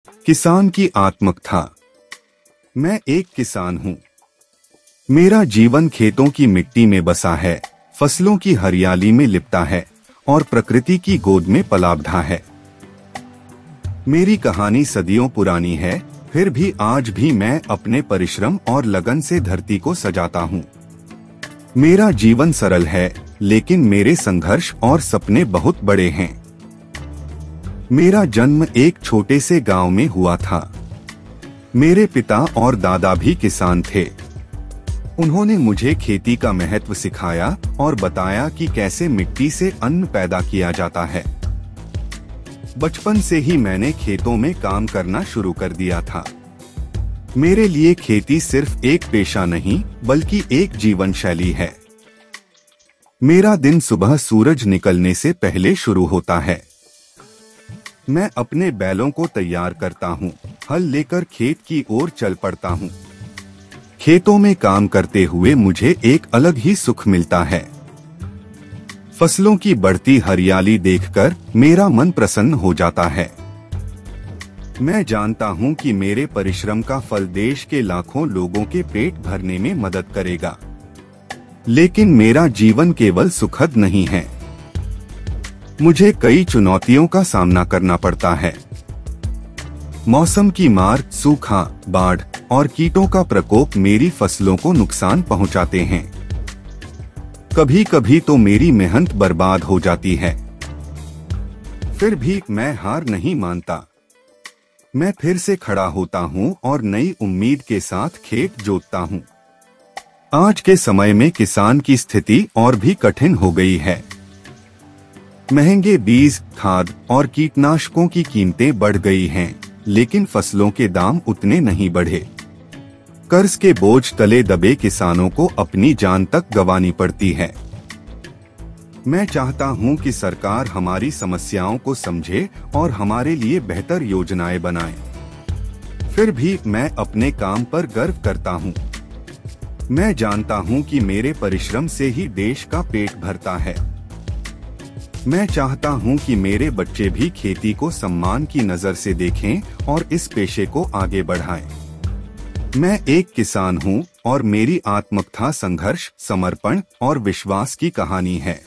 किसान की आत्मकथा। मैं एक किसान हूँ। मेरा जीवन खेतों की मिट्टी में बसा है, फसलों की हरियाली में लिपटा है और प्रकृति की गोद में पला बढ़ा है। मेरी कहानी सदियों पुरानी है, फिर भी आज भी मैं अपने परिश्रम और लगन से धरती को सजाता हूँ। मेरा जीवन सरल है, लेकिन मेरे संघर्ष और सपने बहुत बड़े हैं। मेरा जन्म एक छोटे से गांव में हुआ था। मेरे पिता और दादा भी किसान थे। उन्होंने मुझे खेती का महत्व सिखाया और बताया कि कैसे मिट्टी से अन्न पैदा किया जाता है। बचपन से ही मैंने खेतों में काम करना शुरू कर दिया था। मेरे लिए खेती सिर्फ एक पेशा नहीं, बल्कि एक जीवन शैली है। मेरा दिन सुबह सूरज निकलने से पहले शुरू होता है। मैं अपने बैलों को तैयार करता हूँ, हल लेकर खेत की ओर चल पड़ता हूँ। खेतों में काम करते हुए मुझे एक अलग ही सुख मिलता है। फसलों की बढ़ती हरियाली देखकर मेरा मन प्रसन्न हो जाता है। मैं जानता हूँ कि मेरे परिश्रम का फल देश के लाखों लोगों के पेट भरने में मदद करेगा। लेकिन मेरा जीवन केवल सुखद नहीं है। मुझे कई चुनौतियों का सामना करना पड़ता है। मौसम की मार, सूखा, बाढ़ और कीटों का प्रकोप मेरी फसलों को नुकसान पहुंचाते हैं। कभी कभी तो मेरी मेहनत बर्बाद हो जाती है। फिर भी मैं हार नहीं मानता। मैं फिर से खड़ा होता हूं और नई उम्मीद के साथ खेत जोतता हूं। आज के समय में किसान की स्थिति और भी कठिन हो गई है। महंगे बीज, खाद और कीटनाशकों की कीमतें बढ़ गई हैं, लेकिन फसलों के दाम उतने नहीं बढ़े। कर्ज के बोझ तले दबे किसानों को अपनी जान तक गंवानी पड़ती है। मैं चाहता हूं कि सरकार हमारी समस्याओं को समझे और हमारे लिए बेहतर योजनाएं बनाए। फिर भी मैं अपने काम पर गर्व करता हूं। मैं जानता हूं कि मेरे परिश्रम से ही देश का पेट भरता है। मैं चाहता हूं कि मेरे बच्चे भी खेती को सम्मान की नजर से देखें और इस पेशे को आगे बढ़ाएं। मैं एक किसान हूं और मेरी आत्मकथा संघर्ष, समर्पण और विश्वास की कहानी है।